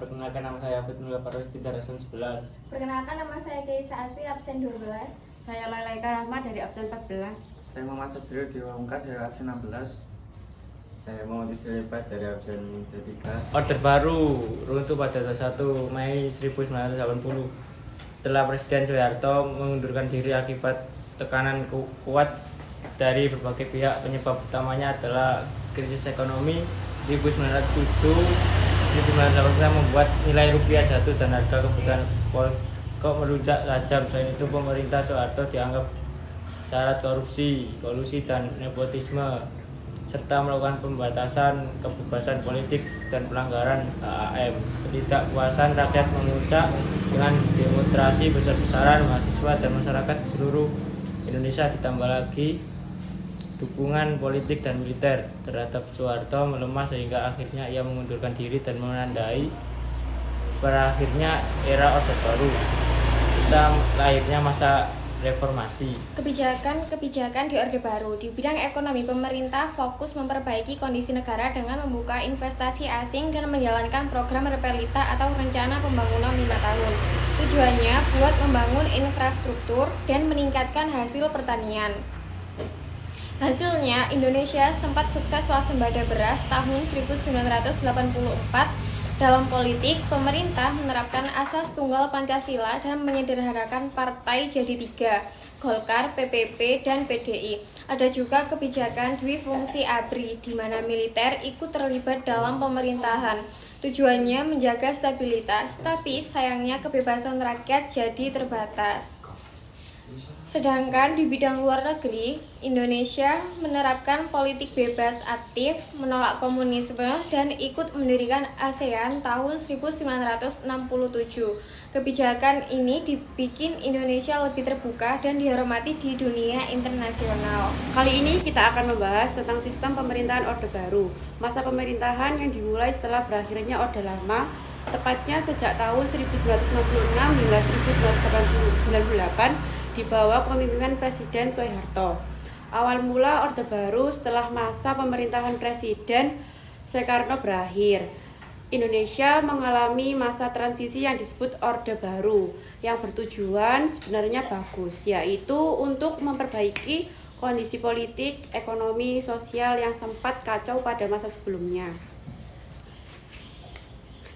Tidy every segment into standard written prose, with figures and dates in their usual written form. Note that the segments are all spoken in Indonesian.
Perkenalkan, nama saya Afid Nurul Parwesti dari absen 11. Perkenalkan, nama saya Keisa Asfi, absen 12. Saya Lalaika Rahma dari absen 14. Saya Muhammad Sabdrio Diwangka dari absen 16. Saya Muhammad Isripat dari absen 3. Order baru runtuh pada 1 Mei 1980 setelah Presiden Soeharto mengundurkan diri akibat tekanan kuat dari berbagai pihak. Penyebab utamanya adalah krisis ekonomi 1987 membuat nilai rupiah jatuh dan harga kebutuhan pokok melonjak tajam. Selain itu, pemerintah Soeharto dianggap syarat korupsi, kolusi, dan nepotisme, serta melakukan pembatasan kebebasan politik dan pelanggaran HAM. Ketidakpuasan rakyat memuncak dengan demonstrasi besar-besaran mahasiswa dan masyarakat di seluruh Indonesia, ditambah lagi dukungan politik dan militer terhadap Soeharto melemah sehingga akhirnya ia mengundurkan diri dan menandai berakhirnya era Orde Baru serta lahirnya masa reformasi. Kebijakan di Orde Baru di bidang ekonomi, pemerintah fokus memperbaiki kondisi negara dengan membuka investasi asing dan menjalankan program Repelita atau rencana pembangunan 5 tahun. Tujuannya buat membangun infrastruktur dan meningkatkan hasil pertanian. Hasilnya, Indonesia sempat sukses swasembada beras tahun 1984. Dalam politik, pemerintah menerapkan asas tunggal Pancasila dan menyederhanakan partai jadi 3, Golkar, PPP, dan PDI. Ada juga kebijakan dwifungsi ABRI, di mana militer ikut terlibat dalam pemerintahan. Tujuannya menjaga stabilitas, tapi sayangnya kebebasan rakyat jadi terbatas. Sedangkan di bidang luar negeri, Indonesia menerapkan politik bebas aktif, menolak komunisme, dan ikut mendirikan ASEAN tahun 1967. Kebijakan ini dibikin Indonesia lebih terbuka dan dihormati di dunia internasional. Kali ini kita akan membahas tentang sistem pemerintahan Orde Baru. Masa pemerintahan yang dimulai setelah berakhirnya Orde Lama, tepatnya sejak tahun 1966 hingga 1998, di bawah kepemimpinan Presiden Soeharto. Awal mula Orde Baru setelah masa pemerintahan Presiden Soekarno berakhir. Indonesia mengalami masa transisi yang disebut Orde Baru, yang bertujuan sebenarnya bagus, yaitu untuk memperbaiki kondisi politik, ekonomi, sosial yang sempat kacau pada masa sebelumnya.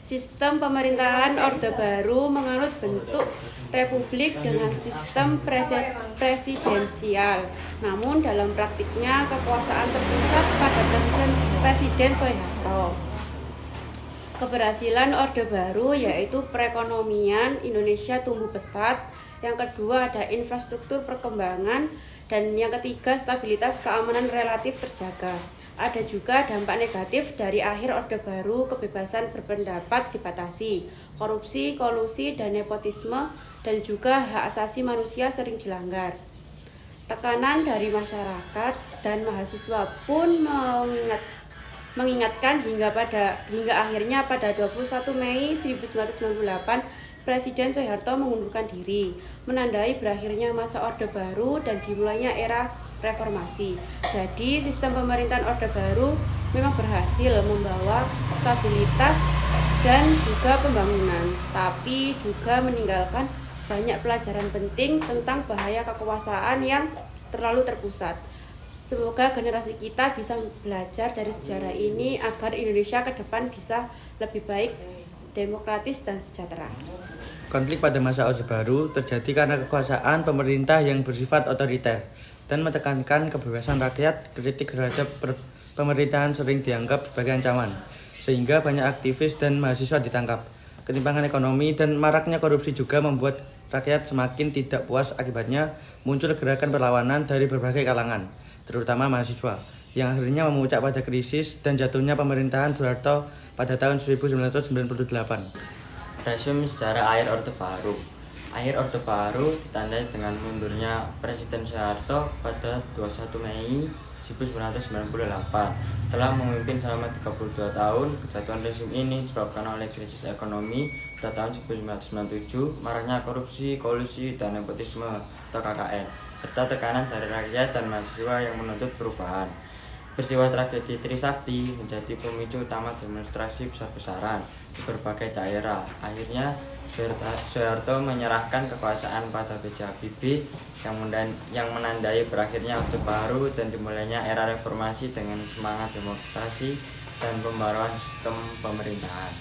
Sistem pemerintahan Orde Baru menganut bentuk republik dengan sistem presidensial. Namun dalam praktiknya kekuasaan terpusat pada Presiden Soeharto. Keberhasilan Orde Baru yaitu perekonomian Indonesia tumbuh pesat, yang kedua ada infrastruktur perkembangan, dan yang ketiga stabilitas keamanan relatif terjaga. Ada juga dampak negatif dari akhir Orde Baru, kebebasan berpendapat dibatasi, korupsi, kolusi, dan nepotisme, dan juga hak asasi manusia sering dilanggar. Tekanan dari masyarakat dan mahasiswa pun mengingatkan hingga akhirnya pada 21 Mei 1998 Presiden Soeharto mengundurkan diri, menandai berakhirnya masa Orde Baru dan dimulainya era reformasi. Jadi sistem pemerintahan Orde Baru memang berhasil membawa stabilitas dan juga pembangunan, tapi juga meninggalkan banyak pelajaran penting tentang bahaya kekuasaan yang terlalu terpusat. Semoga generasi kita bisa belajar dari sejarah ini agar Indonesia ke depan bisa lebih baik, demokratis, dan sejahtera. Konflik pada masa Orde Baru terjadi karena kekuasaan pemerintah yang bersifat otoriter dan menekankan kebebasan rakyat. Kritik terhadap pemerintahan sering dianggap sebagai ancaman, sehingga banyak aktivis dan mahasiswa ditangkap. Ketimpangan ekonomi dan maraknya korupsi juga membuat rakyat semakin tidak puas. Akibatnya muncul gerakan perlawanan dari berbagai kalangan, terutama mahasiswa, yang akhirnya memuncak pada krisis dan jatuhnya pemerintahan Soeharto pada tahun 1998. Resume sejarah akhir Orde Baru. Akhir Orde Baru ditandai dengan mundurnya Presiden Soeharto pada 21 Mei 1998. Setelah memimpin selama 32 tahun, kejatuhan rezim ini disebabkan oleh krisis ekonomi pada tahun 1997, maraknya korupsi, kolusi, dan nepotisme atau KKN, serta tekanan dari rakyat dan mahasiswa yang menuntut perubahan. Peristiwa tragedi Trisakti menjadi pemicu utama demonstrasi besar-besaran di berbagai daerah. Akhirnya Soeharto menyerahkan kekuasaan pada B.J. Habibie yang menandai berakhirnya Orde Baru dan dimulainya era reformasi dengan semangat demokrasi dan pembaruan sistem pemerintahan.